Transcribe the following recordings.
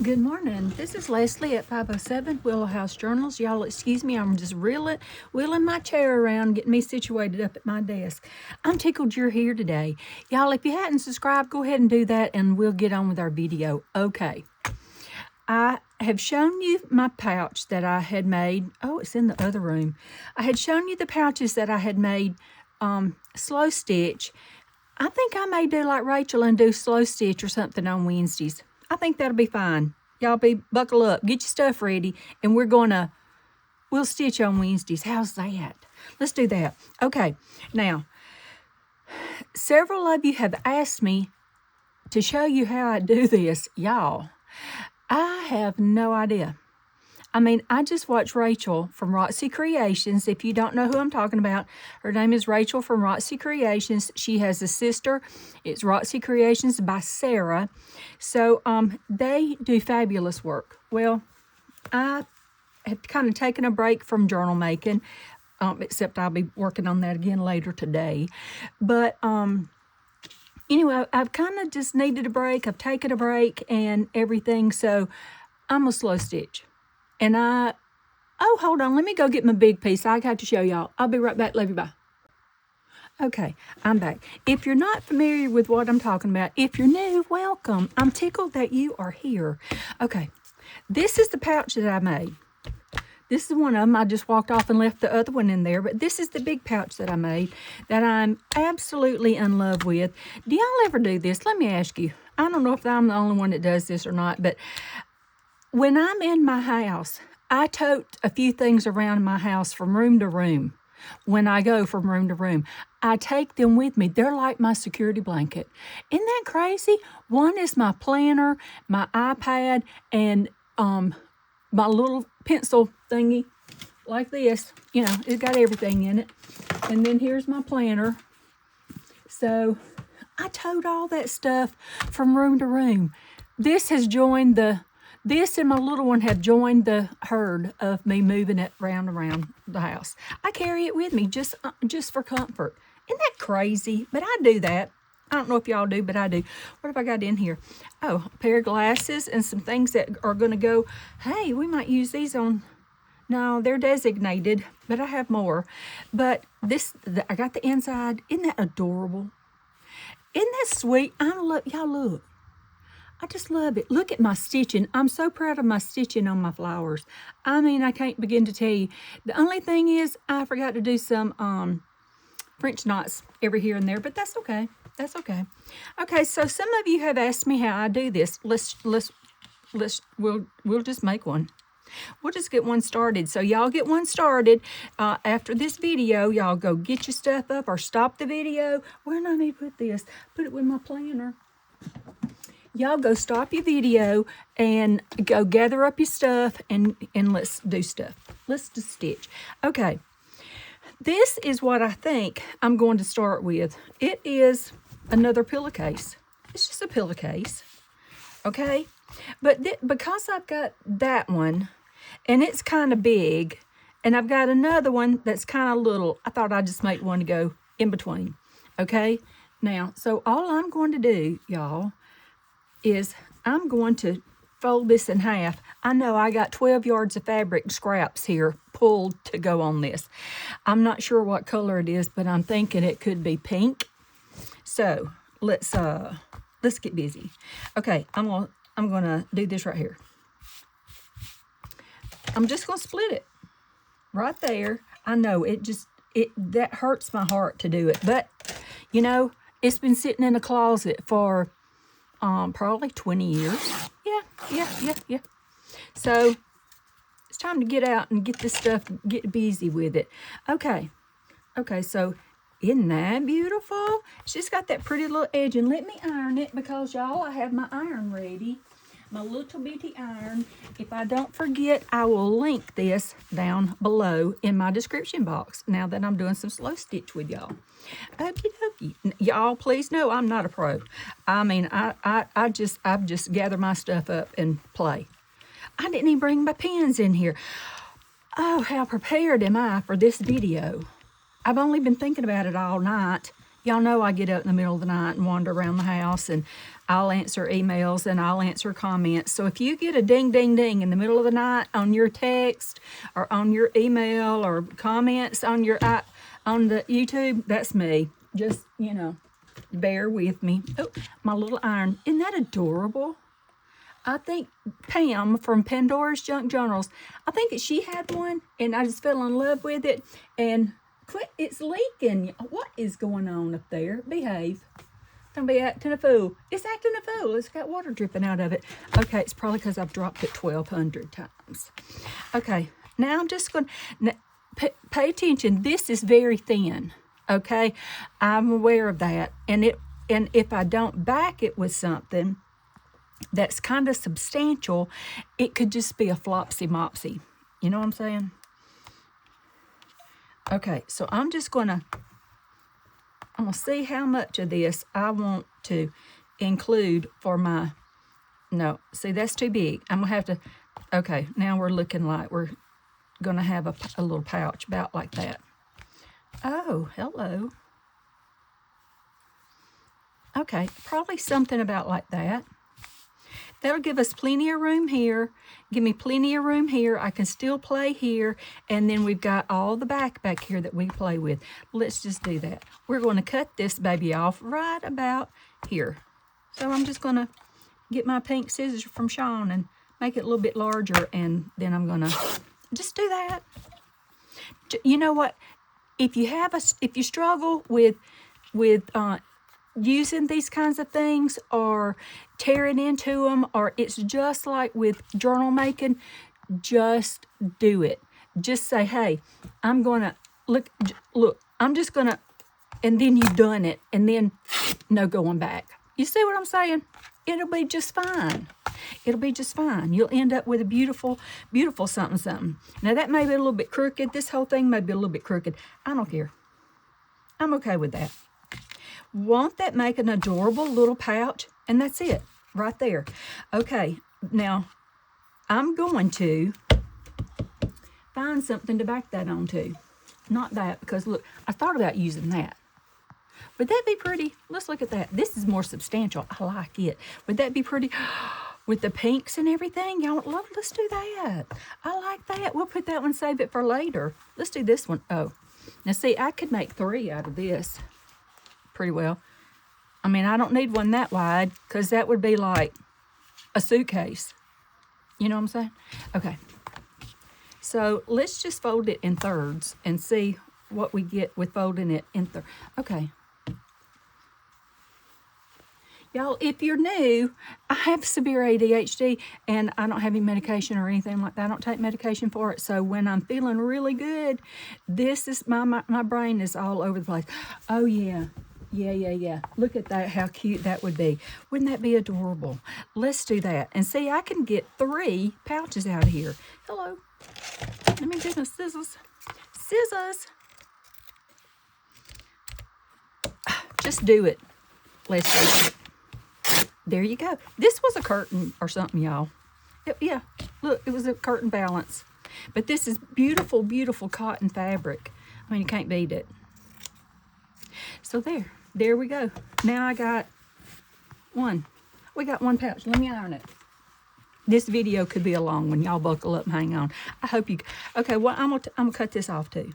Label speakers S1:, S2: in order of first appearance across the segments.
S1: Good morning. This is Leslie at 507 Willow House Journals. Y'all excuse me, I'm just wheeling my chair around, getting me situated up at my desk. I'm tickled you're here today. Y'all, if you hadn't subscribed, go ahead and do that and we'll get on with our video. Okay. I have shown you my pouch that I had made. Oh, it's in the other room. I had shown you the pouches that I had made slow stitch. I think I may do like Rachel and do slow stitch or something on Wednesdays. I think that'll be fine. Y'all buckle up, get your stuff ready, and we'll stitch on Wednesdays. How's that? Let's do that. Okay, now, several of you have asked me to show you how I do this. Y'all, I have no idea. I mean, I just watched Rachel from Roxy Creations. If you don't know who I'm talking about, her name is Rachel from Roxy Creations. She has a sister. It's Roxy Creations by Sarah. So they do fabulous work. Well, I have kind of taken a break from journal making, except I'll be working on that again later today. But anyway, I've kind of just needed a break. I've taken a break and everything. So I'm a slow stitch. And hold on, let me go get my big piece. I got to show y'all. I'll be right back. Love you, bye. Okay, I'm back. If you're not familiar with what I'm talking about, if you're new, welcome. I'm tickled that you are here. Okay, this is the pouch that I made. This is one of them. I just walked off and left the other one in there, but this is the big pouch that I made that I'm absolutely in love with. Do y'all ever do this? Let me ask you. I don't know if I'm the only one that does this or not, but when I'm in my house, I tote a few things around my house from room to room. When I go from room to room, I take them with me. They're like my security blanket. Isn't that crazy? One is my planner, my iPad, and my little pencil thingy like this. You know, it's got everything in it. And then here's my planner. So I tote all that stuff from room to room. This and my little one have joined the herd of me moving it around the house. I carry it with me just for comfort. Isn't that crazy? But I do that. I don't know if y'all do, but I do. What have I got in here? Oh, a pair of glasses and some things that are going to go, hey, we might use these on. No, they're designated, but I have more. But I got the inside. Isn't that adorable? Isn't that sweet? Y'all look. I just love it. Look at my stitching. I'm so proud of my stitching on my flowers. I mean, I can't begin to tell you. The only thing is I forgot to do some French knots every here and there, but that's okay. That's okay. Okay, so some of you have asked me how I do this. We'll just make one. We'll just get one started. So y'all get one started. After this video, y'all go get your stuff up or stop the video. Where do I need to put this? Put it with my planner. Y'all go stop your video and go gather up your stuff and let's do stuff. Let's just stitch. Okay, this is what I think I'm going to start with. It is another pillowcase. It's just a pillowcase, okay? But because I've got that one and it's kind of big and I've got another one that's kind of little, I thought I'd just make one to go in between, okay? Now, so all I'm going to do, y'all, is I'm going to fold this in half. I know I got 12 yards of fabric scraps here pulled to go on this. I'm not sure what color it is, but I'm thinking it could be pink. So let's get busy. Okay, I'm gonna do this right here. I'm just gonna split it right there. I know that hurts my heart to do it, but you know, it's been sitting in a closet for probably 20 years. Yeah. So it's time to get out and get this stuff, get busy with it. Okay, so isn't that beautiful? It's just got that pretty little edge, and let me iron it because y'all, I have my iron ready. My little bitty iron. If I don't forget, I will link this down below in my description box now that I'm doing some slow stitch with y'all. Okie dokie. Y'all, please know I'm not a pro. I mean, I just gather my stuff up and play. I didn't even bring my pens in here. Oh, how prepared am I for this video? I've only been thinking about it all night. Y'all know I get up in the middle of the night and wander around the house, and I'll answer emails and I'll answer comments. So if you get a ding, ding, ding in the middle of the night on your text or on your email or comments on on the YouTube, that's me. Just, bear with me. Oh, my little iron. Isn't that adorable? I think Pam from Pandora's Junk Journals, I think that she had one, and I just fell in love with it. And quit, it's leaking. What is going on up there? Behave. Don't be acting a fool. It's acting a fool. It's got water dripping out of it. Okay, it's probably because I've dropped it 1,200 times. Okay, now I'm just going to pay attention. This is very thin. Okay, I'm aware of that. And if I don't back it with something that's kind of substantial, it could just be a flopsy mopsy. You know what I'm saying? Okay, so I'm gonna see how much of this I want to include for my, no, see, that's too big. I'm gonna have to, okay, now we're looking like we're gonna have a little pouch about like that. Oh, hello. Okay, probably something about like that. That'll give us plenty of room here. Give me plenty of room here. I can still play here. And then we've got all the back here that we play with. Let's just do that. We're going to cut this baby off right about here. So I'm just going to get my pink scissors from Sean and make it a little bit larger. And then I'm going to just do that. You know what? If you struggle with using these kinds of things or tearing into them, or it's just like with journal making, just do it. Just say, hey, I'm going to, look, I'm just going to, and then you've done it, and then no going back. You see what I'm saying? It'll be just fine. It'll be just fine. You'll end up with a beautiful, beautiful something, something. Now, that may be a little bit crooked. This whole thing may be a little bit crooked. I don't care. I'm okay with that. Won't that make an adorable little pouch? And that's it, right there. Okay, now, I'm going to find something to back that onto. Not that, because look, I thought about using that. Would that be pretty? Let's look at that. This is more substantial. I like it. Would that be pretty? With the pinks and everything? Y'all love, let's do that. I like that. We'll put that one, save it for later. Let's do this one. Oh, now see, I could make 3 out of this pretty well. I mean, I don't need one that wide because that would be like a suitcase. You know what I'm saying? Okay. So let's just fold it in thirds and see what we get with folding it in thirds. Okay. Y'all, if you're new, I have severe ADHD and I don't have any medication or anything like that. I don't take medication for it. So when I'm feeling really good, this is my brain is all over the place. Oh, yeah. Yeah. Look at that, how cute that would be. Wouldn't that be adorable? Let's do that. And see, I can get 3 pouches out of here. Hello. Let me get my scissors. Scissors. Just do it. Let's do it. There you go. This was a curtain or something, y'all. Yeah, look, it was a curtain balance. But this is beautiful, beautiful cotton fabric. I mean, you can't beat it. So there we go. Now I got one. We got 1 pouch. Let me iron it. This video could be a long one. Y'all buckle up and hang on. I hope you, okay, well, I'm gonna cut this off too.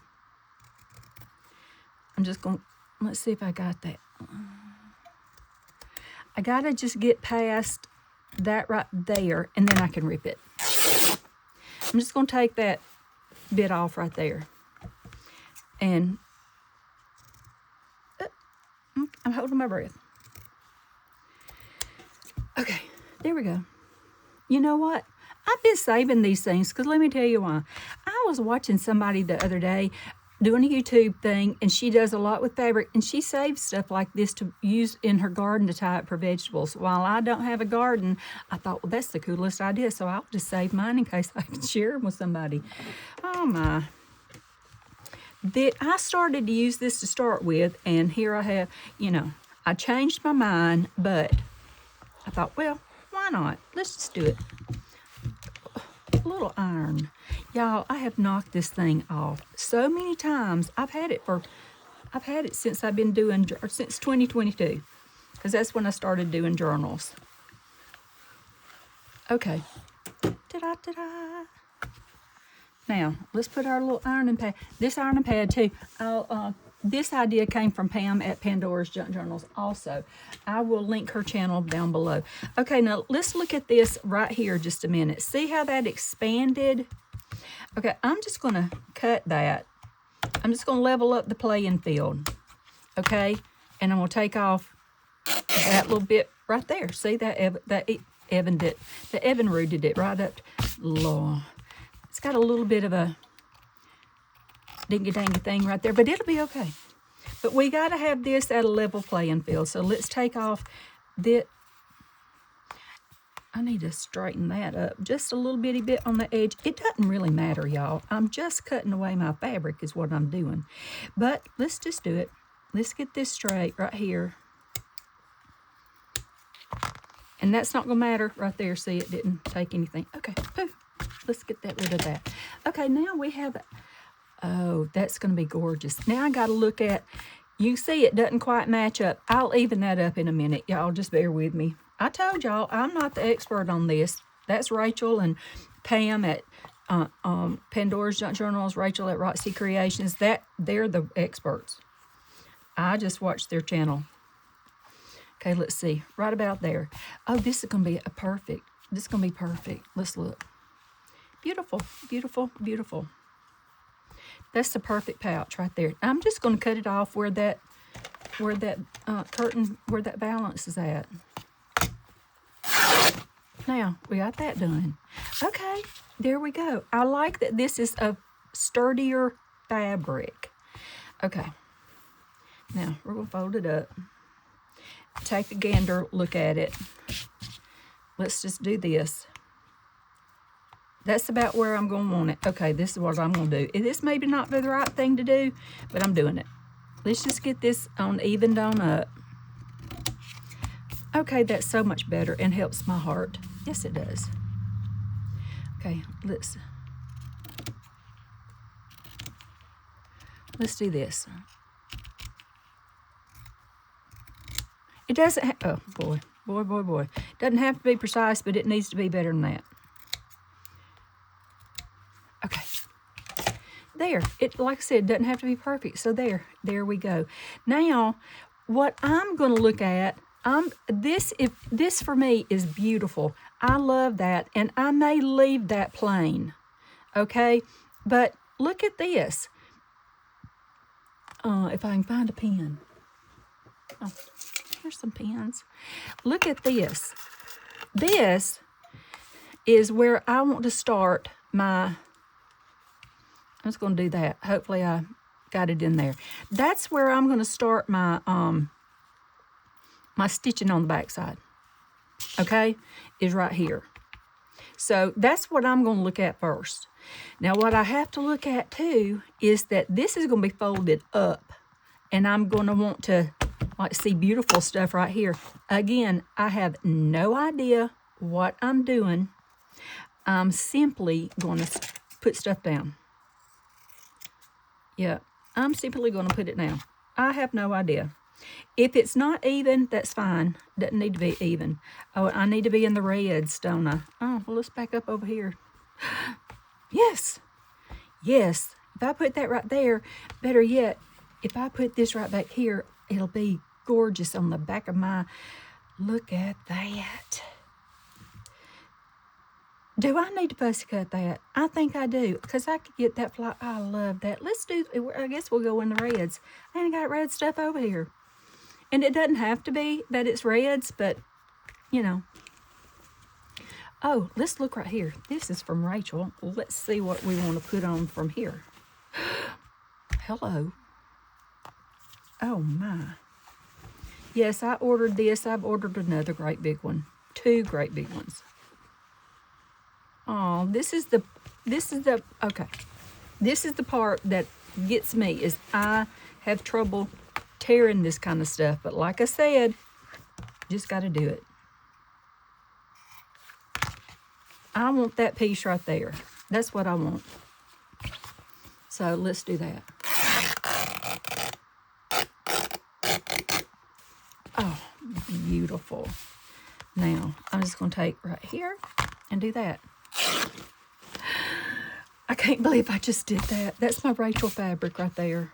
S1: I'm just gonna, let's see if I got that. I gotta just get past that right there, and then I can rip it. I'm just gonna take that bit off right there. And I'm holding my breath. Okay, there we go. You know what? I've been saving these things because let me tell you why. I was watching somebody the other day doing a YouTube thing, and she does a lot with fabric, and she saves stuff like this to use in her garden to tie up her vegetables. While I don't have a garden, I thought, well, that's the coolest idea, so I'll just save mine in case I can share them with somebody. Oh, my. I started to use this to start with, and here I have, I changed my mind, but I thought, well, why not? Let's just do it. A little iron. Y'all, I have knocked this thing off so many times. I've had it since I've been since 2022. because that's when I started doing journals. Okay. Ta-da. Now, let's put our little ironing pad. This ironing pad, too, this idea came from Pam at Pandora's Junk Journals also. I will link her channel down below. Okay, now let's look at this right here just a minute. See how that expanded? Okay, I'm just going to cut that. I'm just going to level up the playing field. Okay, and I'm going to take off that little bit right there. See that Evan rooted it right up. Lord. It's got a little bit of a dingy-dangy thing right there, but it'll be okay. But we got to have this at a level playing field. So let's take off that. I need to straighten that up just a little bitty bit on the edge. It doesn't really matter, y'all. I'm just cutting away my fabric is what I'm doing. But let's just do it. Let's get this straight right here. And that's not going to matter right there. See, it didn't take anything. Okay, poof. Let's get that rid of that. Okay, now we have, oh, that's going to be gorgeous. Now I got to look at, you see it doesn't quite match up. I'll even that up in a minute. Y'all just bear with me. I told y'all I'm not the expert on this. That's Rachel and Pam at Pandora's Junk Journals, Rachel at Roxy Creations. They're the experts. I just watched their channel. Okay, let's see. Right about there. Oh, this is going to be a perfect. This is going to be perfect. Let's look. Beautiful, beautiful, beautiful. That's the perfect pouch right there. I'm just going to cut it off where that curtain, where that balance is at. Now, we got that done. Okay, there we go. I like that this is a sturdier fabric. Okay. Now, we're going to fold it up. Take a gander, look at it. Let's just do this. That's about where I'm going to want it. Okay, this is what I'm going to do. This may not be the right thing to do, but I'm doing it. Let's just get this on evened on up. Okay, that's so much better and helps my heart. Yes, it does. Okay, let's do this. It doesn't, oh boy. It doesn't have to be precise, but it needs to be better than that. Okay. There. It, like I said, doesn't have to be perfect. So there we go. Now, what I'm going to look at, this for me is beautiful. I love that, and I may leave that plain. Okay? But look at this. If I can find a pen. Oh, here's some pens. Look at this. This is where I want to start my, I'm just going to do that. Hopefully I got it in there. That's where I'm going to start my my stitching on the back side. Okay? Is right here. So that's what I'm going to look at first. Now what I have to look at too is that this is going to be folded up. And I'm going to want to see beautiful stuff right here. Again, I have no idea what I'm doing. I'm simply going to put stuff down. Yeah, I'm simply going to put it down. I have no idea. If it's not even, that's fine. Doesn't need to be even. Oh, I need to be in the reds, don't I? Oh, well, let's back up over here. Yes. Yes. If I put that right there, better yet, if I put this right back here, it'll be gorgeous on the back of my, look at that. Do I need to fussy cut that? I think I do, because I could get that fly. I love that. Let's do, I guess we'll go in the reds. I ain't got red stuff over here. And it doesn't have to be that it's reds, but, you know. Oh, let's look right here. This is from Rachel. Let's see what we want to put on from here. Hello. Oh, my. Yes, I ordered this. I've ordered another great big one. 2 great big ones. Oh, this is the part that gets me, is I have trouble tearing this kind of stuff. But like I said, just got to do it. I want that piece right there. That's what I want. So let's do that. Oh, beautiful. Now, I'm just going to take right here and do that. I can't believe I just did that. That's my Rachel fabric right there.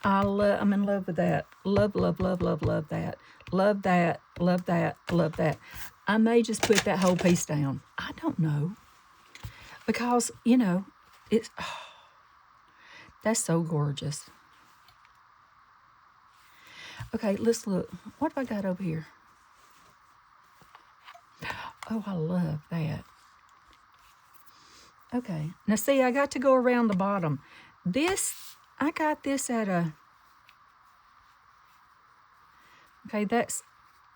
S1: I'm in love with that. Love, love, love, love, love that. Love that, love that, love that. I may just put that whole piece down. I don't know. Because, you know, it's, oh, that's so gorgeous. Okay, let's look. What have I got over here? Oh, I love that. Okay, now see, I got to go around the bottom. This, I got this at a, okay, that's,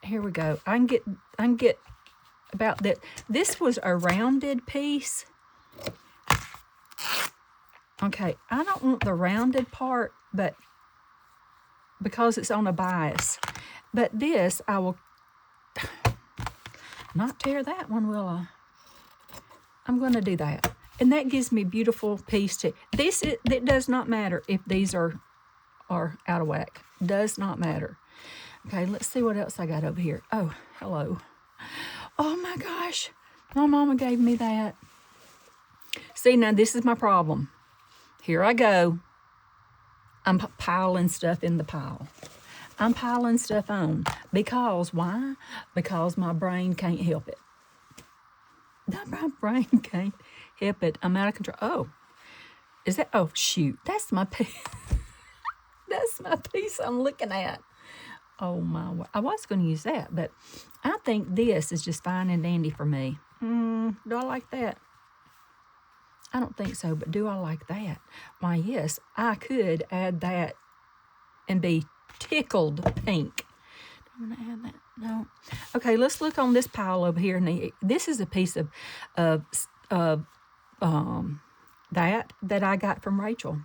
S1: here we go. I can get about that. This was a rounded piece. Okay, I don't want the rounded part, but because it's on a bias. But this, I will not tear that one, will I? I'm going to do that. And that gives me a beautiful piece too. It does not matter if these are out of whack. Does not matter. Okay, let's see what else I got over here. Oh, hello. Oh my gosh. My mama gave me that. See, now this is my problem. Here I go. I'm piling stuff in the pile. I'm piling stuff on. Because, why? Because my brain can't help it. My brain can't help it. I'm out of control. Oh, is that? Oh, shoot. That's my piece. That's my piece I'm looking at. Oh, my. I was going to use that, but I think this is just fine and dandy for me. Do I like that? I don't think so, but do I like that? Why, yes, I could add that and be tickled pink. I'm going to add that. No. Okay, let's look on this pile over here. And this is a piece of that I got from Rachel.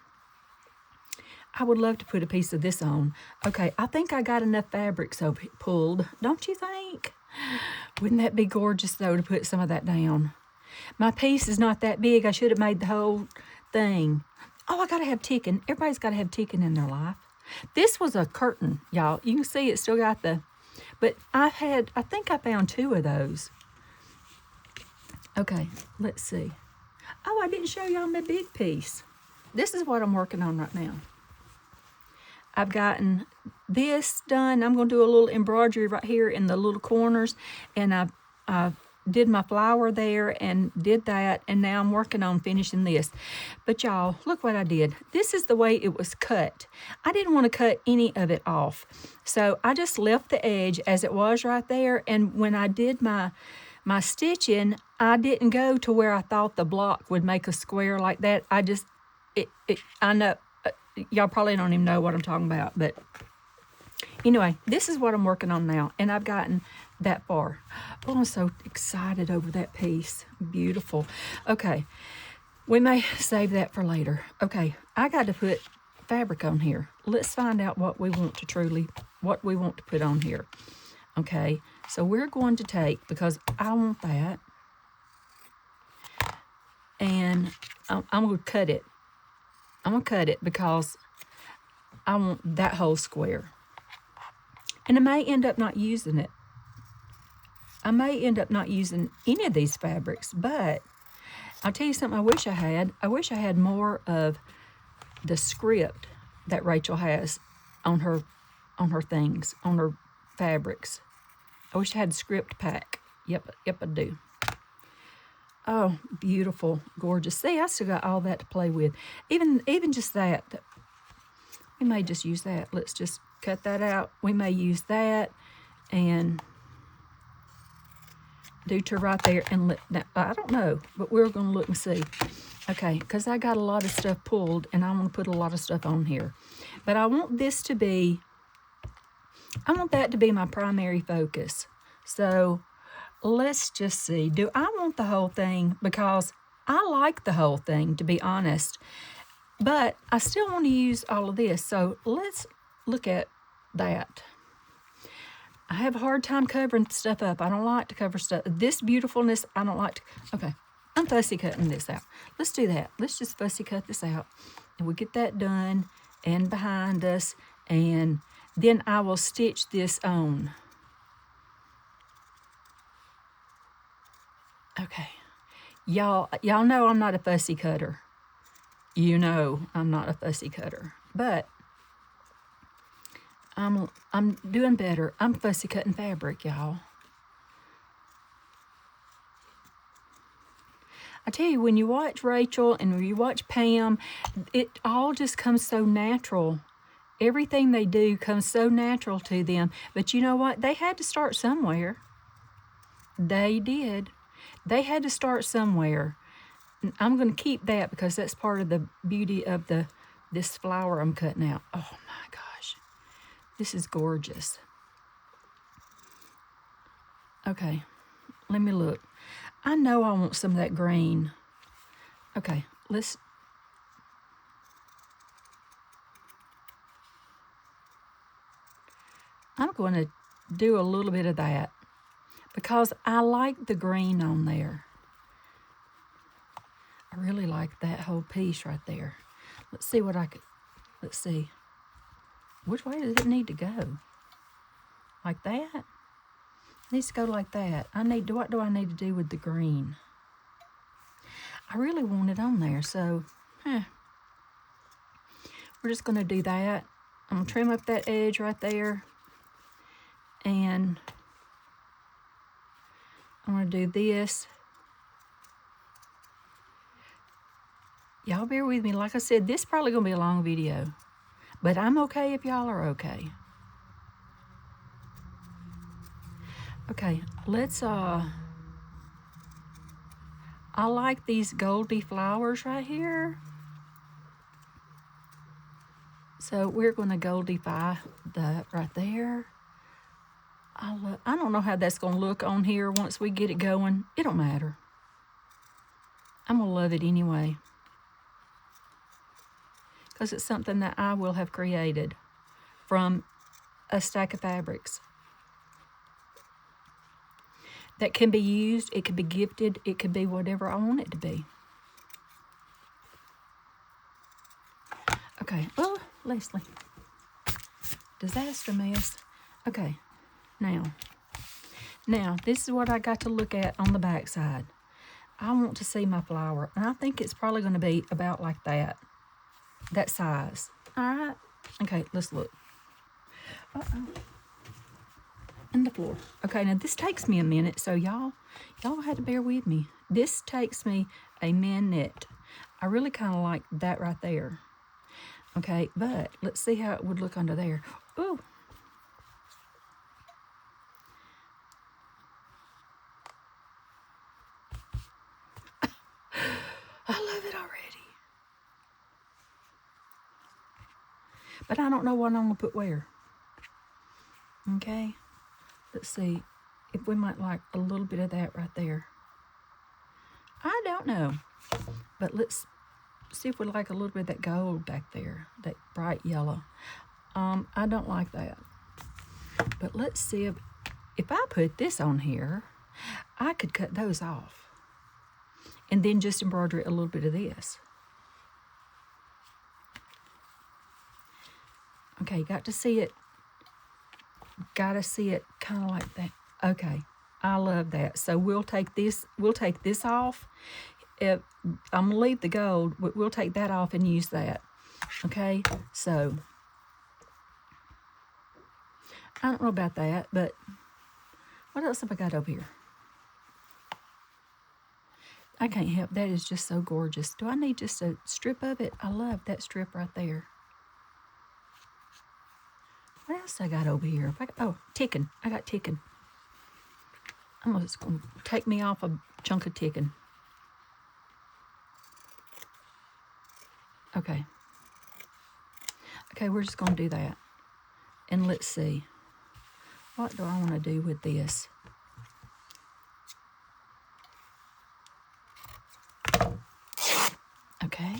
S1: I would love to put a piece of this on. Okay, I think I got enough fabric so pulled. Don't you think? Wouldn't that be gorgeous, though, to put some of that down? My piece is not that big. I should have made the whole thing. Oh, I got to have ticking. Everybody's got to have ticking in their life. This was a curtain, y'all. You can see it still got the... But I think I found 2 of those. Okay, let's see. Oh, I didn't show y'all my big piece. This is what I'm working on right now. I've gotten this done. I'm going to do a little embroidery right here in the little corners. And I did my flower there and did that. And now I'm working on finishing this. But y'all, look what I did. This is the way it was cut. I didn't want to cut any of it off. So I just left the edge as it was right there. And when I did my stitching, I didn't go to where I thought the block would make a square like that. I know, y'all probably don't even know what I'm talking about, but anyway, this is what I'm working on now, and I've gotten that far. Oh, I'm so excited over that piece. Beautiful. Okay, we may save that for later. Okay, I got to put fabric on here. Let's find out what we want to put on here. Okay, so we're going to take, because I want that, and I'm going to cut it. I'm going to cut it because I want that whole square. And I may end up not using it. I may end up not using any of these fabrics, but I'll tell you something I wish I had. I wish I had more of the script that Rachel has on her things, on her fabrics. I wish I had a script pack. Yep, I do. Oh, beautiful, gorgeous. See, I still got all that to play with. Even just that. We may just use that. Let's just cut that out. We may use that and do to right there. And I don't know, but we're going to look and see. Okay, because I got a lot of stuff pulled, and I want to put a lot of stuff on here. But I want this to be, I want that to be my primary focus. So let's just see. Do I want the whole thing? Because I like the whole thing, to be honest. But I still want to use all of this. So let's look at that. I have a hard time covering stuff up. I don't like to cover stuff. This beautifulness, I don't like to. Okay, I'm fussy cutting this out. Let's do that. Let's just fussy cut this out. And we'll get that done and behind us. And Then I will stitch this on. Okay. Y'all know I'm not a fussy cutter. You know I'm not a fussy cutter. But I'm doing better. I'm fussy cutting fabric, y'all. I tell you, when you watch Rachel and when you watch Pam, it all just comes so natural. Everything they do comes so natural to them. But you know what? They had to start somewhere. They did. They had to start somewhere. And I'm going to keep that because that's part of the beauty of this flower I'm cutting out. Oh my gosh. This is gorgeous. Okay, let me look. I know I want some of that green. Okay, I'm going to do a little bit of that because I like the green on there. I really like that whole piece right there. Let's see what let's see. Which way does it need to go? Like that? It needs to go like that. What do I need to do with the green? I really want it on there, so we're just going to do that. I'm going to trim up that edge right there. And I'm going to do this. Y'all bear with me. Like I said, this is probably going to be a long video. But I'm okay if y'all are okay. Okay, let's, I like these goldy flowers right here. So we're going to goldify that right there. I don't know how that's going to look on here once we get it going. It don't matter. I'm going to love it anyway. Because it's something that I will have created from a stack of fabrics. That can be used, it could be gifted, it could be whatever I want it to be. Okay, oh, Leslie. Disaster mess. Okay, now, this is what I got to look at on the back side. I want to see my flower, and I think it's probably going to be about like that size. All right? Okay, let's look. Uh-oh. And the floor. Okay, now this takes me a minute, so y'all had to bear with me. This takes me a minute. I really kind of like that right there. Okay, but let's see how it would look under there. Ooh. I love it already. But I don't know what I'm going to put where. Okay. Let's see if we might like a little bit of that right there. I don't know. But let's see if we like a little bit of that gold back there, that bright yellow. I don't like that. But let's see if I put this on here, I could cut those off. And then just embroider a little bit of this. Okay, got to see it. Got to see it kind of like that. Okay, I love that. So we'll take this off. I'm going to leave the gold, but we'll take that off and use that. Okay, so I don't know about that, but what else have I got over here? I can't help, that is just so gorgeous. Do I need just a strip of it? I love that strip right there. What else I got over here? Oh, ticking. I got ticking. I'm just going to take me off a chunk of ticking. Okay. Okay, we're just going to do that. And let's see. What do I want to do with this? Okay.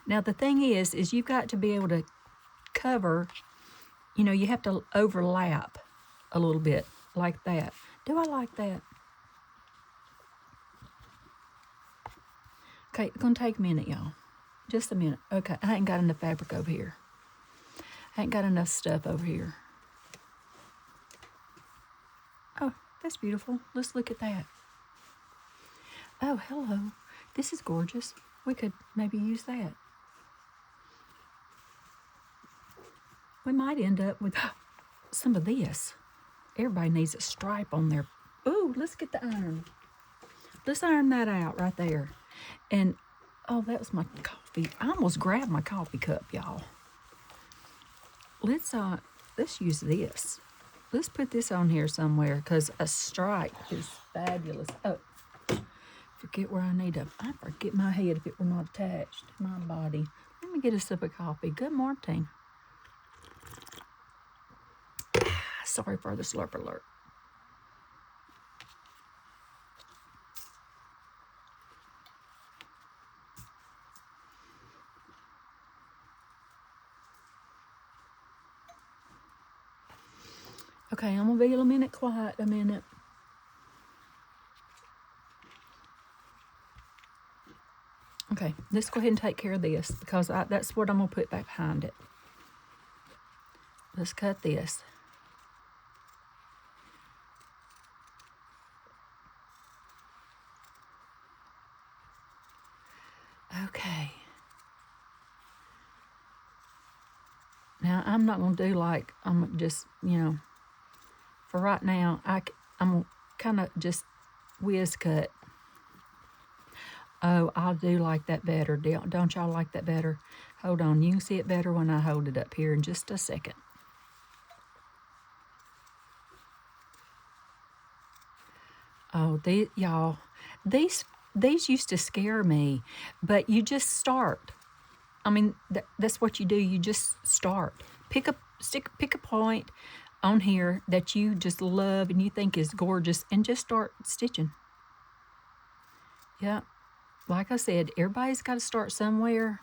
S1: Now the thing is you've got to be able to cover, you have to overlap a little bit like that. Do I like that? Okay, it's going to take a minute, y'all. Just a minute. Okay, I ain't got enough fabric over here. I ain't got enough stuff over here. Oh, that's beautiful. Let's look at that. Oh, hello. This is gorgeous. We could maybe use that. We might end up with some of this. Everybody needs a stripe on their... Ooh, let's get the iron. Let's iron that out right there. And, oh, that was my coffee. I almost grabbed my coffee cup, y'all. Let's use this. Let's put this on here somewhere because a stripe is fabulous. Oh, forget where I need to... I forget my head if it were not attached to my body. Let me get a sip of coffee. Good morning. Sorry for the slurp alert. Okay, I'm gonna be a minute quiet a minute. Okay, let's go ahead and take care of this because that's what I'm gonna put back behind it. Let's cut this. Okay. Now, I'm not going to do like, I'm just, for right now, I'm going to kind of just whiz cut. Oh, I do like that better. Don't y'all like that better? Hold on. You can see it better when I hold it up here in just a second. Oh, y'all, these used to scare me, but you just start. I mean, that's what you do. You just start. Pick a point on here that you just love and you think is gorgeous and just start stitching. Yeah. Like I said, everybody's got to start somewhere.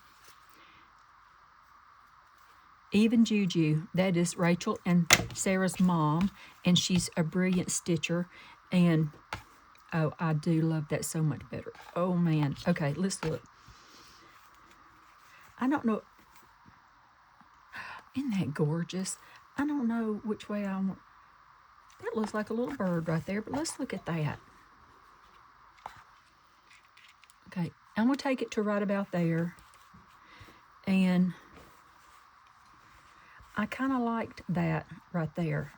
S1: Even Juju, that is Rachel and Sarah's mom, and she's a brilliant stitcher. And, oh, I do love that so much better. Oh, man. Okay, let's look. I don't know. Isn't that gorgeous? I don't know which way I want. That looks like a little bird right there, but let's look at that. Okay, I'm going to take it to right about there. And I kind of liked that right there.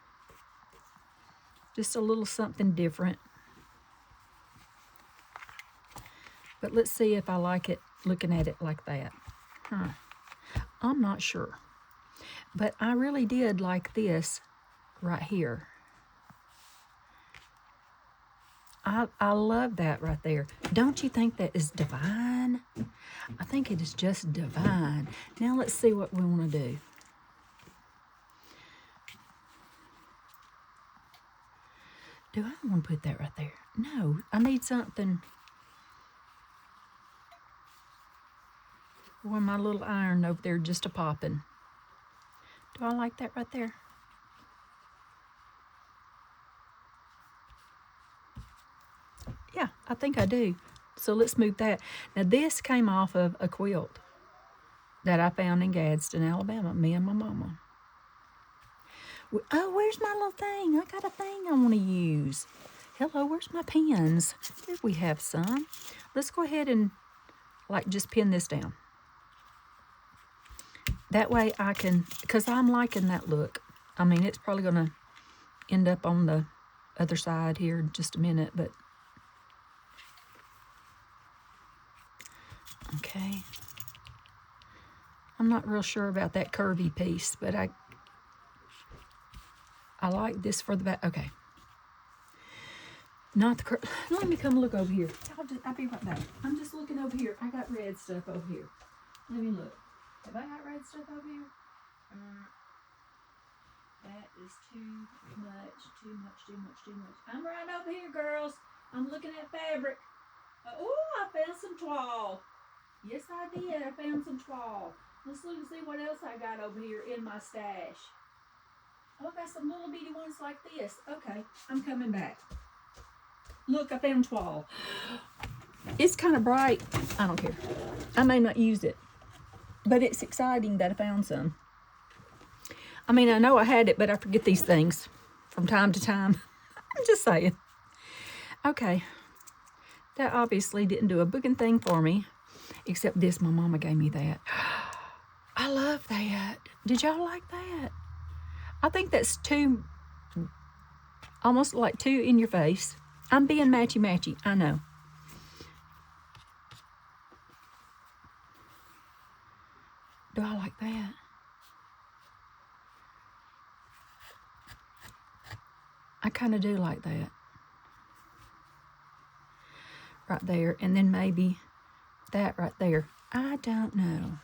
S1: Just a little something different. But let's see if I like it looking at it like that. I'm not sure. But I really did like this right here. I love that right there. Don't you think that is divine? I think it is just divine. Now let's see what we want to do. Do I want to put that right there? No, I need something. Or my little iron over there just a popping. Do I like that right there? Yeah, I think I do. So let's move that. Now this came off of a quilt that I found in Gadsden, Alabama, me and my mama. Oh, where's my little thing? I got a thing I want to use. Hello, where's my pins? Here we have some. Let's go ahead and just pin this down. That way I can, because I'm liking that look. I mean, it's probably going to end up on the other side here in just a minute, but okay. I'm not real sure about that curvy piece, but I like this for the back. Okay. Not the let me come look over here. I'll be right back. I'm just looking over here. I got red stuff over here. Let me look. Have I got red stuff over here? That is too much. I'm right over here, girls. I'm looking at fabric. Oh, I found some twill. Yes, I did. I found some twill. Let's look and see what else I got over here in my stash. Oh, I got some little bitty ones like this. Okay, I'm coming back. Look, I found twill. It's kind of bright. I don't care. I may not use it. but it's exciting that I found some. I mean, I know I had it, but I forget these things from time to time. I'm just saying. Okay. That obviously didn't do a booking thing for me, except this. My mama gave me that. I love that. Did y'all like that? I think that's almost like two in your face. I'm being matchy-matchy, I know. Do I like that? I kind of do like that. Right there, and then maybe that right there. I don't know.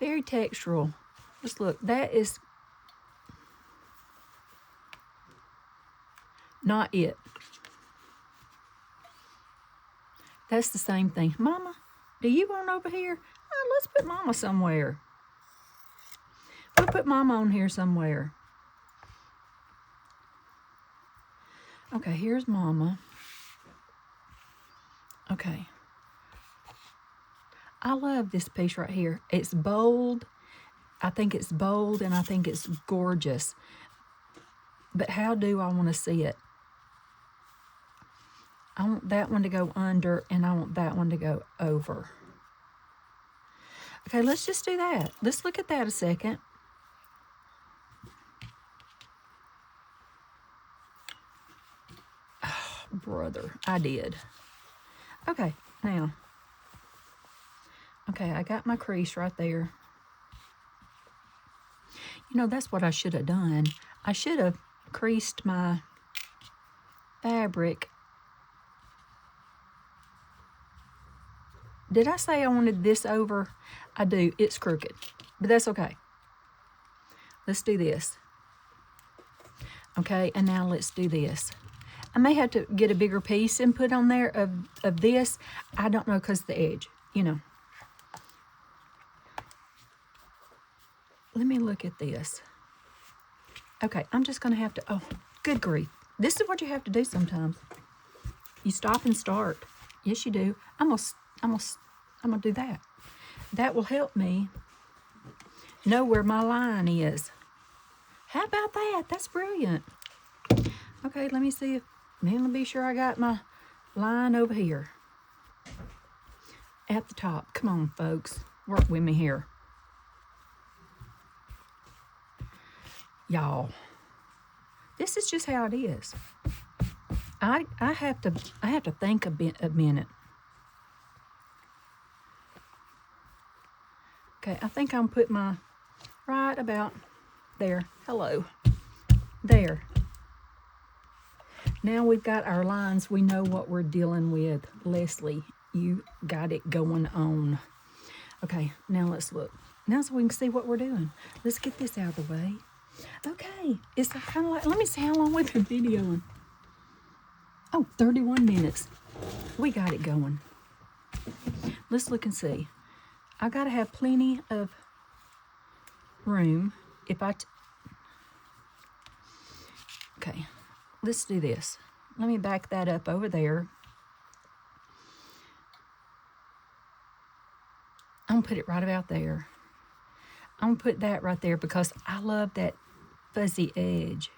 S1: Very textural. Just look, that is not it. That's the same thing. Mama, do you want over here? Oh, let's put Mama somewhere. We'll put Mama on here somewhere. Okay, here's Mama. Okay. I love this piece right here. It's bold. I think it's bold and I think it's gorgeous. But how do I want to see it? I want that one to go under and I want that one to go over. Okay, let's just do that. Let's look at that a second. Oh, brother, I did. Okay, now. Okay, I got my crease right there. You know, that's what I should have done. I should have creased my fabric. Did I say I wanted this over? I do. It's crooked, but that's okay. Let's do this. Okay, and now let's do this. I may have to get a bigger piece and put on there of this. I don't know because of the edge, you know. Let me look at this. Okay, I'm just going to have to, oh, good grief. This is what you have to do sometimes. You stop and start. Yes, you do. I'm gonna do that. That will help me know where my line is. How about that? That's brilliant. Okay, let me see if, let me be sure I got my line over here. At the top. Come on, folks. Work with me here. Y'all, this is just how it is. I have to think a minute. Okay, I think I'm put my right about there. Hello. There. Now we've got our lines. We know what we're dealing with. Leslie, you got it going on. Okay, now let's look. Now so we can see what we're doing. Let's get this out of the way. Okay, it's kind of like, let me see how long we've been videoing. Oh, 31 minutes. We got it going. Let's look and see. I got to have plenty of room. Okay, let's do this. Let me back that up over there. I'm going to put it right about there. I'm going to put that right there because I love that fuzzy edge.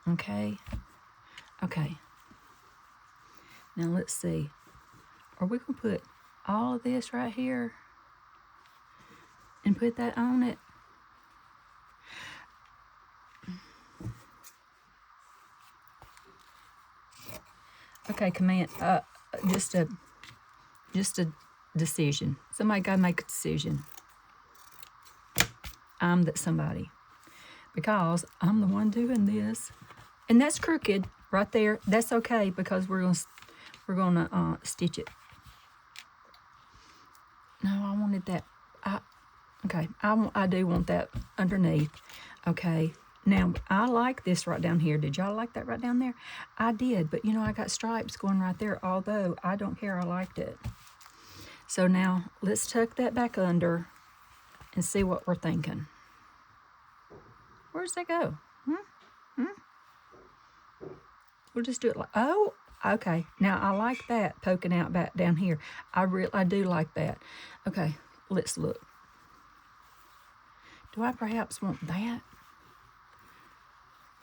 S1: Okay. Okay. Now let's see. Are we going to put all of this right here and put that on it? Okay, command. Just a decision. Somebody got to make a decision. I'm that somebody. Because I'm the one doing this. And that's crooked right there. That's okay because we're gonna stitch it. No, I wanted that. Okay, I do want that underneath. Okay, now I like this right down here. Did y'all like that right down there? I did, but you know I got stripes going right there. Although I don't care, I liked it. So now let's tuck that back under and see what we're thinking. Where's that go? We'll just do it like, oh, Okay, now I like that poking out back down here. I do like that. Okay, let's look. Do I perhaps want that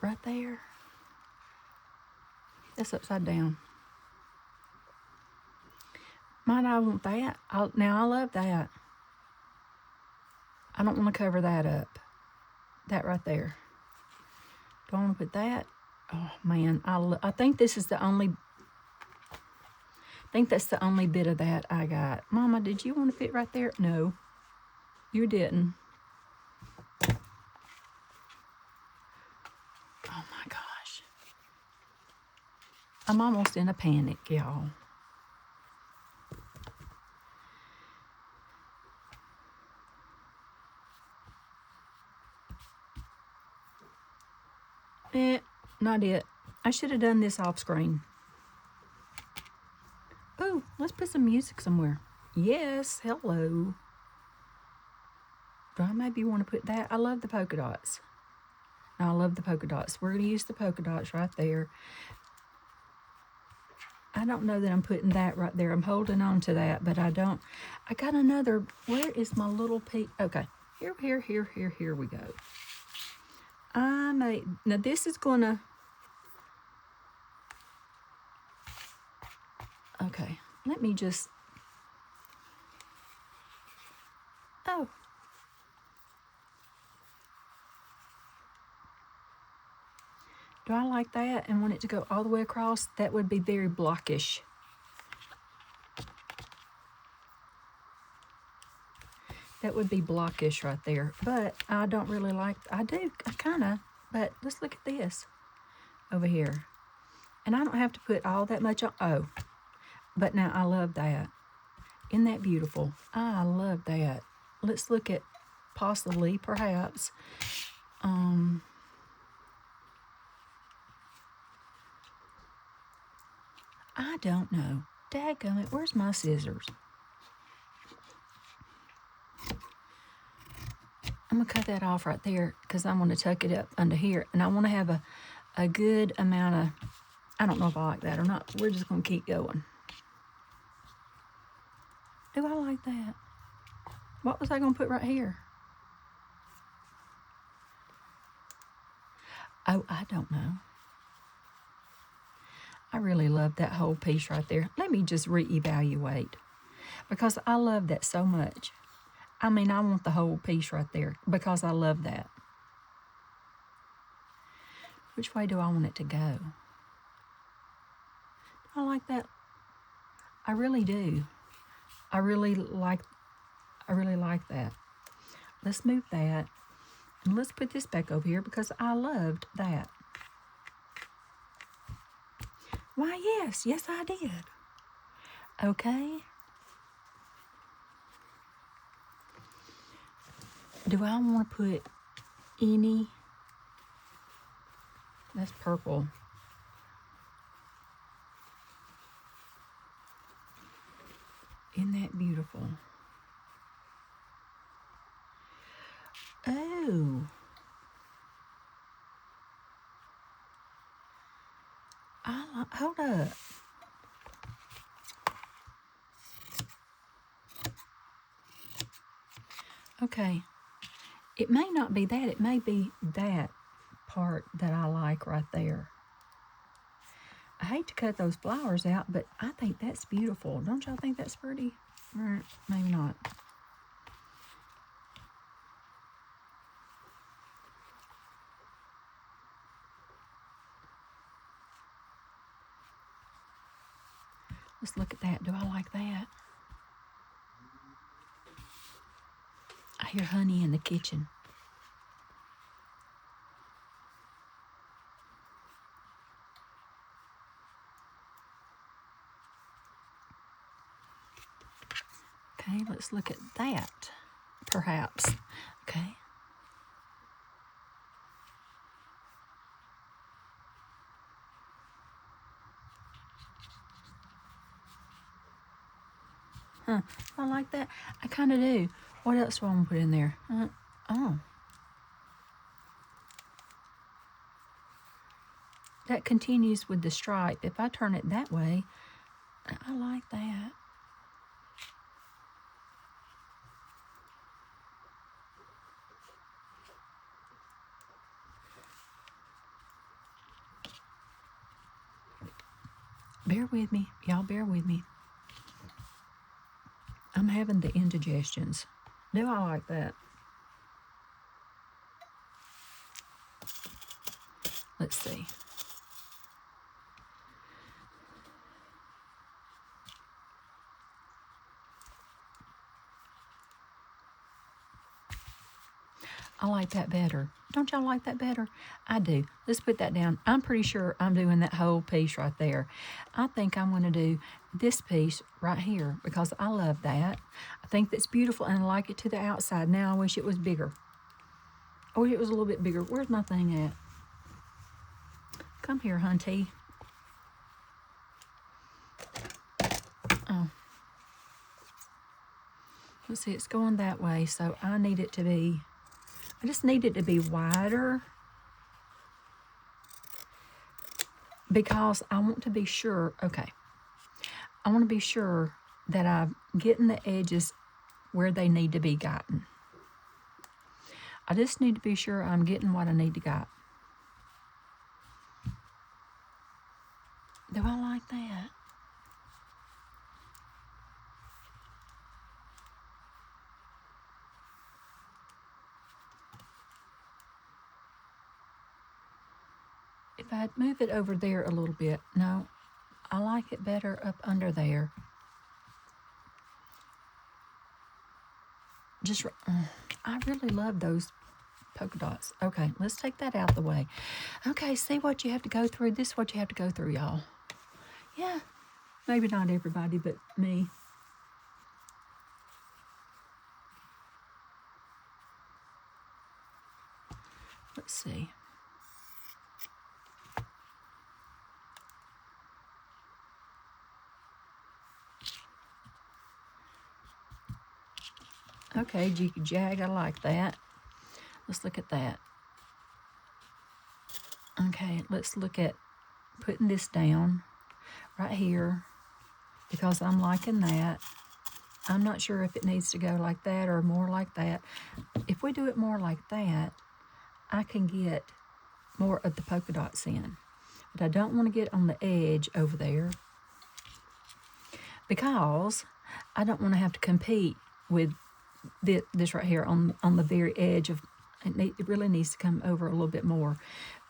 S1: right there? That's upside down. Might I want that? Now I love that. I don't want to cover that up. That right there. Do I want to put that? Oh man, I think this is the only. I think that's the only bit of that I got. Mama, did you want to fit right there? No, you didn't. Oh my gosh. I'm almost in a panic, y'all. Not it. I should have done this off screen. Oh, let's put some music somewhere. Yes, hello. Do I maybe want to put that? I love the polka dots. No, I love the polka dots. We're going to use the polka dots right there. I don't know that I'm putting that right there. I'm holding on to that, but I don't. I got another. Where is my little piece? Okay, here we go. Now this is gonna. Okay, let me just. Oh. Do I like that and want it to go all the way across? That would be very blockish. That would be blockish right there. But I don't really like, I kind of, but let's look at this over here. And I don't have to put all that much on, oh, but now I love that. Isn't that beautiful? I love that. Let's look at possibly, perhaps, I don't know. Dadgummit, where's my scissors? I'm going to cut that off right there because I'm going to tuck it up under here. And I want to have a good amount of, I don't know if I like that or not. We're just going to keep going. Do I like that? What was I going to put right here? Oh, I don't know. I really love that whole piece right there. Let me just reevaluate because I love that so much. I mean, I want the whole piece right there because I love that. Which way do I want it to go? I like that. I really do. I really like that. Let's move that. And let's put this back over here because I loved that. Why, yes, I did. Okay. Do I want to put any? That's purple. Isn't that beautiful? Oh. Hold up. Okay. It may not be that. It may be that part that I like right there. I hate to cut those flowers out, but I think that's beautiful. Don't y'all think that's pretty? Or maybe not. Let's look at that. Do I like that? I hear honey in the kitchen. Okay, let's look at that, perhaps. Okay. Huh, I like that. I kind of do. What else do I want to put in there? Oh. that continues with the stripe. If I turn it that way, I like that. Bear with me. Y'all bear with me. I'm having the indigestions. Do I like that? Let's see. I like that better. Don't y'all like that better? I do. Let's put that down. I'm pretty sure I'm doing that whole piece right there. I think I'm going to do this piece right here because I love that. I think that's beautiful and I like it to the outside. Now I wish it was bigger. I wish it was a little bit bigger. Where's my thing at? Come here, hunty. Oh. Let's see, it's going that way, so I need it to be... I just need it to be wider because I want to be sure, okay, I want to be sure that I'm getting the edges where they need to be gotten. I just need to be sure I'm getting what I need to got. Do I like that? If I'd move it over there a little bit, no, I like it better up under there. Just, I really love those polka dots. Okay, let's take that out the way. Okay, see what you have to go through. This is what you have to go through, y'all. Yeah, maybe not everybody, but me. Let's see. Okay, jiggy jag, I like that. Let's look at that. Okay, let's look at putting this down right here because I'm liking that. I'm not sure if it needs to go like that or more like that. If we do it more like that, I can get more of the polka dots in. But I don't want to get on the edge over there because I don't want to have to compete with this right here on the very edge of it. It really needs to come over a little bit more.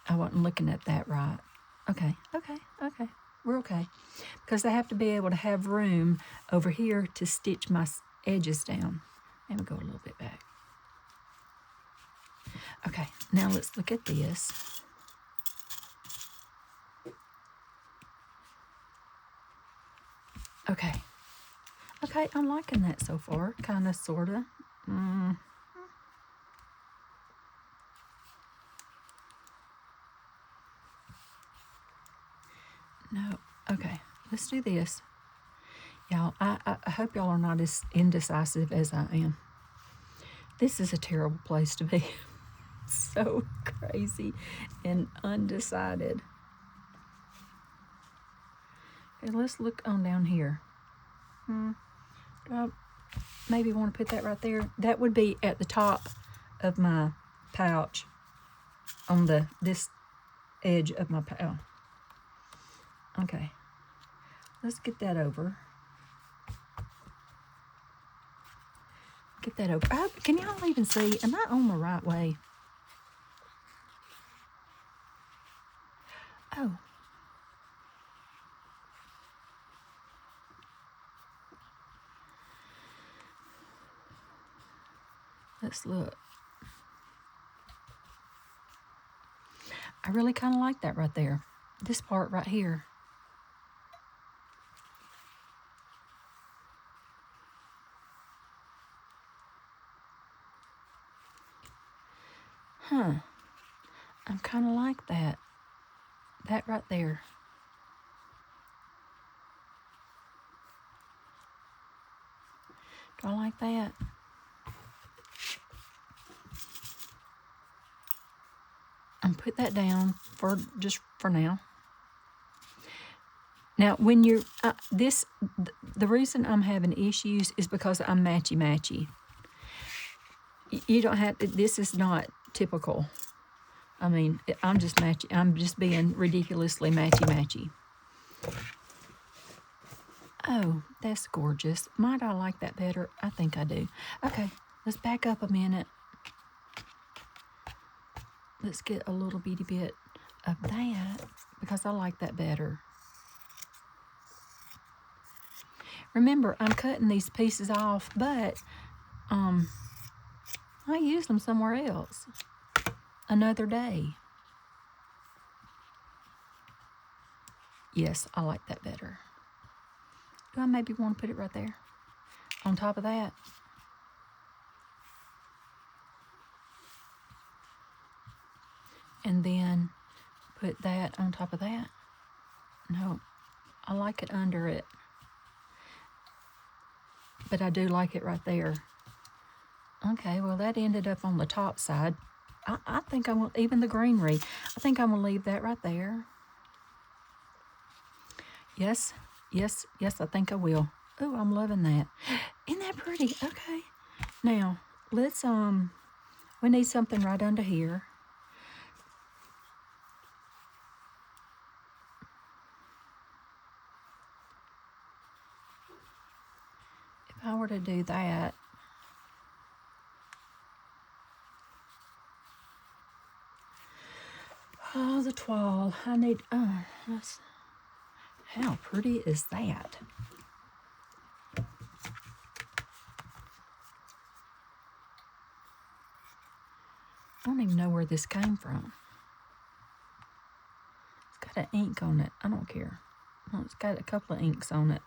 S1: I wasn't looking at that right. Okay. We're okay. Because I have to be able to have room over here to stitch my edges down. And we'll go a little bit back. Okay, now let's look at this. Okay, I'm liking that so far, kind of, sort of. No, okay, let's do this. Y'all, I hope y'all are not as indecisive as I am. This is a terrible place to be. So crazy and undecided. Okay, let's look on down here. Do I maybe want to put that right there? That would be at the top of my pouch on this edge of my pouch. Okay, let's get that over. Get that over. Oh, can y'all even see? Am I on the right way? Oh. Let's look. I really kind of like that right there. This part right here. I'm kind of like that. That right there. Do I like that? put that down for just for now. Now, when you're, the reason I'm having issues is because I'm matchy-matchy. You don't have to, this is not typical. I mean, I'm just matchy. I'm just being ridiculously matchy-matchy. Oh, that's gorgeous. Might I like that better? I think I do. Okay, let's back up a minute. Let's get a little bitty bit of that because I like that better. Remember, I'm cutting these pieces off, but I use them somewhere else another day. Yes, I like that better. Do I maybe want to put it right there on top of that? And then put that on top of that? No, I like it under it. But I do like it right there. Okay, well that ended up on the top side. I think I want, even the greenery, I think I'm going to leave that right there. Yes, yes, yes, I think I will. Oh, I'm loving that. Isn't that pretty? Okay. Now, let's, we need something right under here. If I were to do that, oh, the toile. I need, how pretty is that? I don't even know where this came from. It's got an ink on it. I don't care. Oh, it's got a couple of inks on it.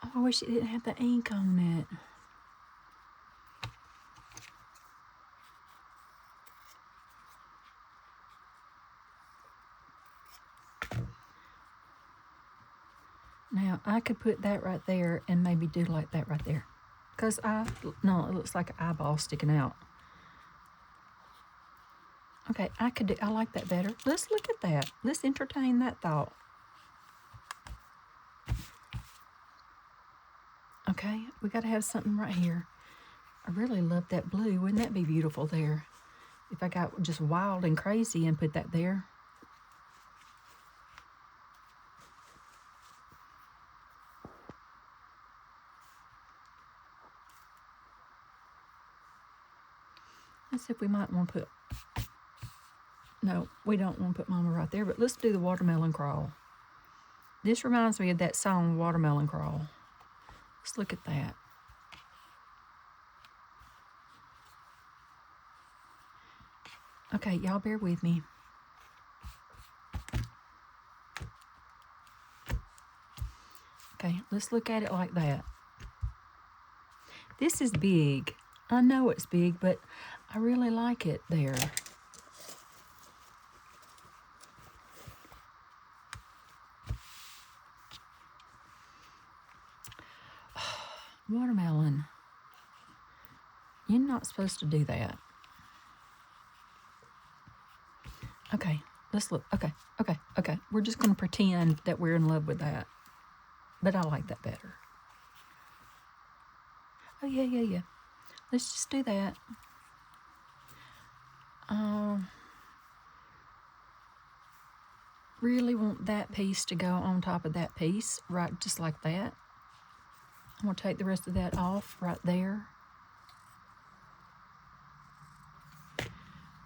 S1: Oh, I wish it didn't have the ink on it. Now, I could put that right there and maybe do like that right there. Because no, it looks like an eyeball sticking out. Okay, I like that better. Let's look at that. Let's entertain that thought. Okay, we got to have something right here. I really love that blue. Wouldn't that be beautiful there? If I got just wild and crazy and put that there. Let's see if we might want to put, no, we don't want to put Mama right there, but let's do the watermelon crawl. This reminds me of that song, Watermelon Crawl. Let's look at that. Okay, y'all bear with me. Okay, let's look at it like that. This is big. I know it's big, but I really like it there. Watermelon. You're not supposed to do that. Okay, let's look. Okay. We're just going to pretend that we're in love with that. But I like that better. Oh, yeah. Let's just do that. Really want that piece to go on top of that piece, right, just like that. I'm going to take the rest of that off right there.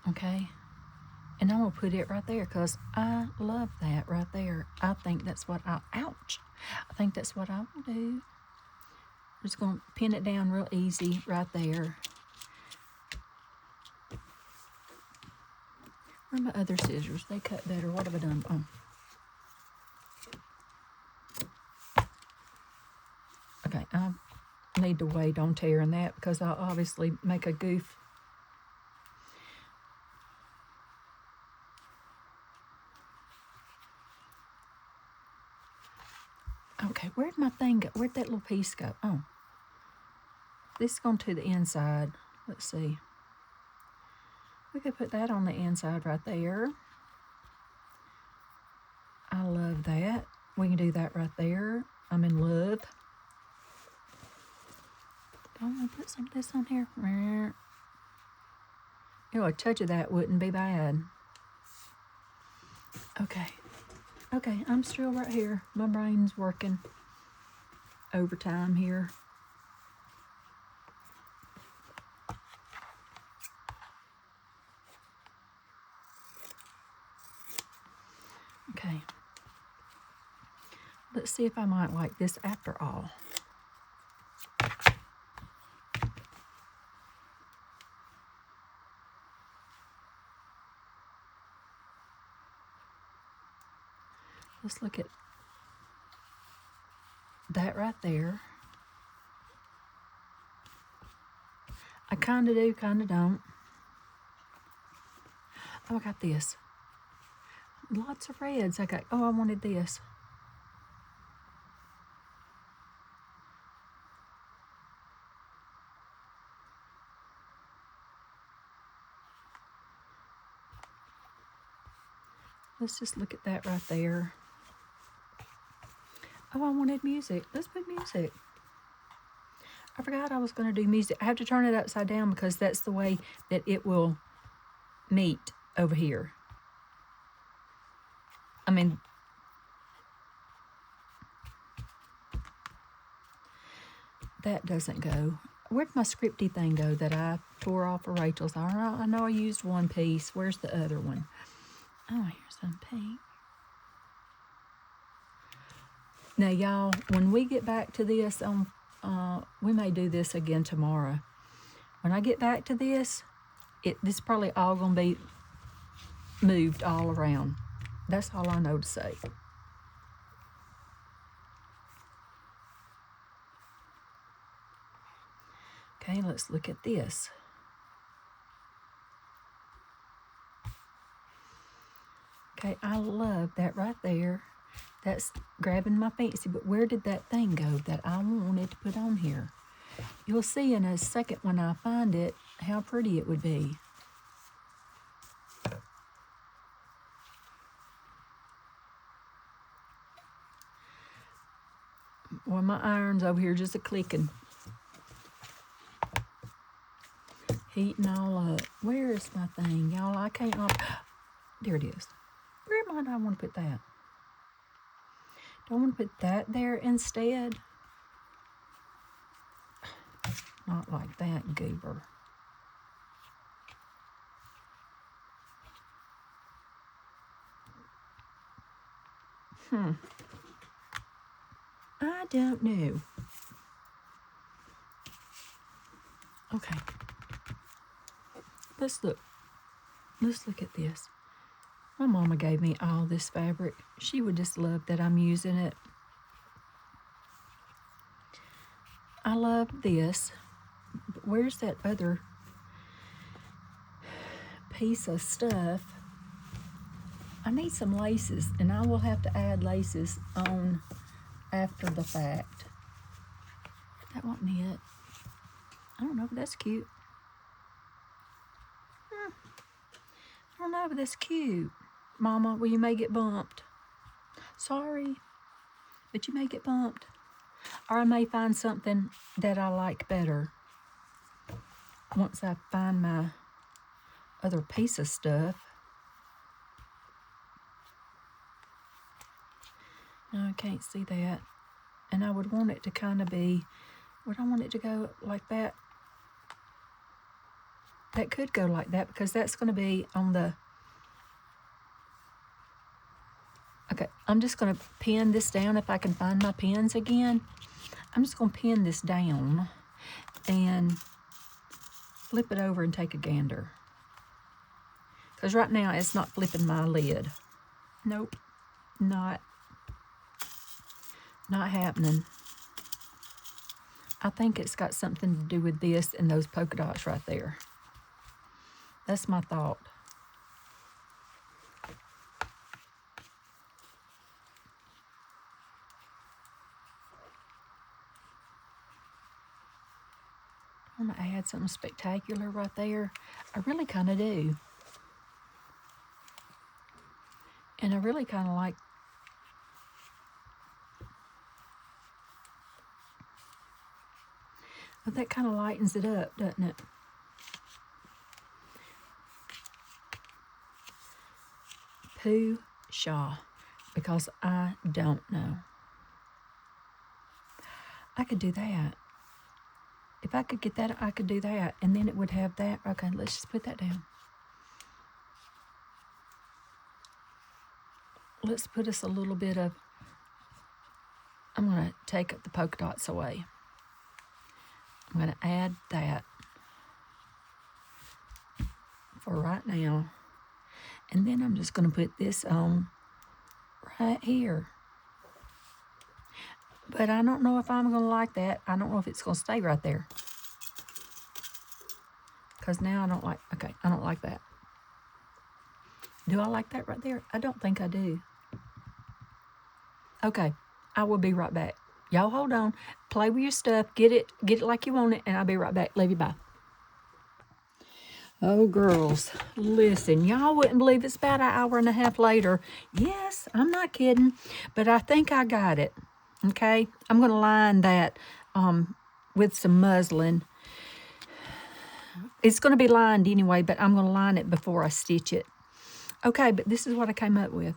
S1: Okay. And I'm going to put it right there because I love that right there. I think that's what ouch. I think that's what I will do. I'm just going to pin it down real easy right there. Where are my other scissors? They cut better. What have I done? Oh. Okay, I need to wait on tearing that because I'll obviously make a goof. Okay, where'd my thing go? Where'd that little piece go? Oh, this is going to the inside. Let's see. We could put that on the inside right there. I love that. We can do that right there. I'm in love. Do I want to put some of this on here? You know, a touch of that wouldn't be bad. Okay. Okay, I'm still right here. My brain's working overtime here. Okay. Let's see if I might like this after all. Let's look at that right there. I kind of do, kind of don't. Oh, I got this. Lots of reds. I wanted this. Let's just look at that right there. Oh, I wanted music. Let's put music. I forgot I was going to do music. I have to turn it upside down because that's the way that it will meet over here. I mean, that doesn't go. Where'd my scripty thing go that I tore off of Rachel's? I know I used one piece. Where's the other one? Oh, here's some pink. Now, y'all, when we get back to this, we may do this again tomorrow. When I get back to this, this is probably all going to be moved all around. That's all I know to say. Okay, let's look at this. Okay, I love that right there. That's grabbing my fancy, but where did that thing go that I wanted to put on here? You'll see in a second when I find it how pretty it would be. Well, my iron's over here just a-clicking. Heating all up. Where is my thing, y'all? I can't... There it is. Where might I want to put that? Do I want to put that there instead? Not like that, goober. I don't know. Okay. Let's look. Let's look at this. My mama gave me all this fabric. She would just love that I'm using it. I love this. But where's that other piece of stuff? I need some laces, and I will have to add laces on after the fact. That wasn't it. I don't know, but that's cute. I don't know, but that's cute. Mama, well, you may get bumped. Sorry, but you may get bumped. Or I may find something that I like better once I find my other piece of stuff. No, I can't see that. And I would want it to kind of be, would I want it to go like that? That could go like that because that's going to be on the... Okay, I'm just going to pin this down if I can find my pins again. I'm just going to pin this down and flip it over and take a gander. Because right now it's not flipping my lid. Nope, not happening. I think it's got something to do with this and those polka dots right there. That's my thought. I want to add something spectacular right there. I really kind of do. And I really kind of like but that kind of lightens it up, doesn't it? Pooh-Shaw, because I don't know. I could do that. If I could get that, I could do that. And then it would have that. Okay, let's just put that down. Let's put us a little bit of, I'm going to take the polka dots away. I'm going to add that for right now. And then I'm just going to put this on right here. But I don't know if I'm going to like that. I don't know if it's going to stay right there. Because now I don't like, okay, I don't like that. Do I like that right there? I don't think I do. Okay, I will be right back. Y'all hold on. Play with your stuff. Get it like you want it, and I'll be right back. Love you, bye. Oh, girls, listen, y'all wouldn't believe it's about an hour and a half later. Yes, I'm not kidding, but I think I got it, okay? I'm going to line that with some muslin. It's going to be lined anyway, but I'm going to line it before I stitch it. Okay, but this is what I came up with.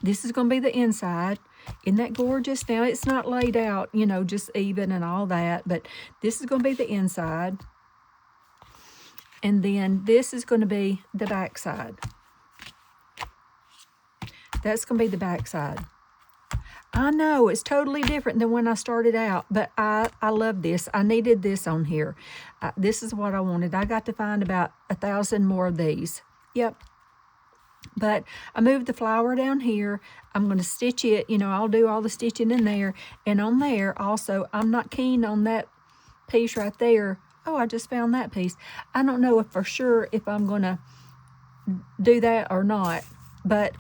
S1: This is going to be the inside. Isn't that gorgeous? Now, it's not laid out, you know, just even and all that, but this is going to be the inside. And then this is going to be the back side. That's going to be the back side. I know, it's totally different than when I started out, but I love this. I needed this on here. This is what I wanted. I got to find about 1,000 more of these. Yep. But I moved the flower down here. I'm going to stitch it. You know, I'll do all the stitching in there. And on there, also, I'm not keen on that piece right there. Oh, I just found that piece. I don't know if for sure if I'm going to do that or not. But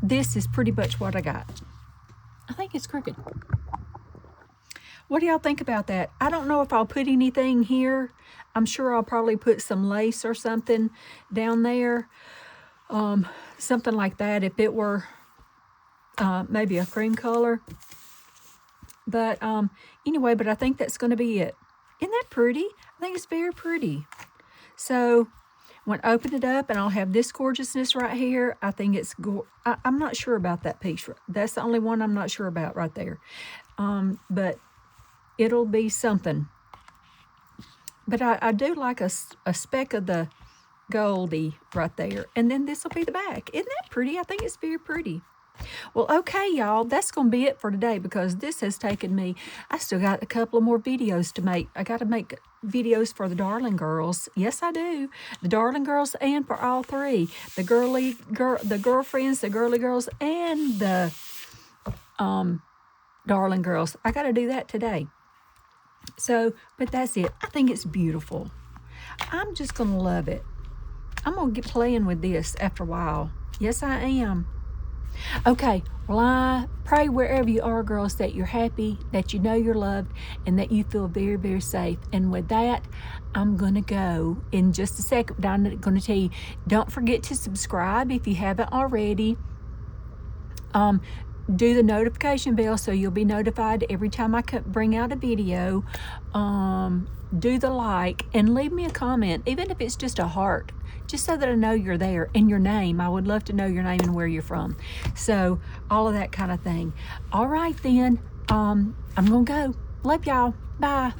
S1: this is pretty much what I got. I think it's crooked. What do y'all think about that? I don't know if I'll put anything here. I'm sure I'll probably put some lace or something down there. Something like that if it were maybe a cream color. But anyway, but I think that's going to be it. Isn't that pretty? I think it's very pretty. So when I open it up and I'll have this gorgeousness right here, I think it's, I'm not sure about that piece. That's the only one I'm not sure about right there. But it'll be something. But I do like a speck of the goldy right there. And then this will be the back. Isn't that pretty? I think it's very pretty. Well, okay, y'all, that's going to be it for today because this has taken me, I still got a couple of more videos to make. I got to make videos for the Darling Girls. Yes, I do. The Darling Girls and for all three. The girlfriends, the girly girls, and the Darling Girls. I got to do that today. So, but that's it. I think it's beautiful. I'm just going to love it. I'm going to get playing with this after a while. Yes, I am. Okay, well, I pray wherever you are, girls, that you're happy, that you know you're loved, and that you feel very, very safe. And with that, I'm going to go in just a second, but I'm going to tell you, don't forget to subscribe if you haven't already. Do the notification bell so you'll be notified every time I bring out a video. Do the like and leave me a comment, even if it's just a heart, just so that I know you're there, and your name. I would love to know your name and where you're from. So all of that kind of thing. All right then, I'm gonna go. Love y'all. Bye.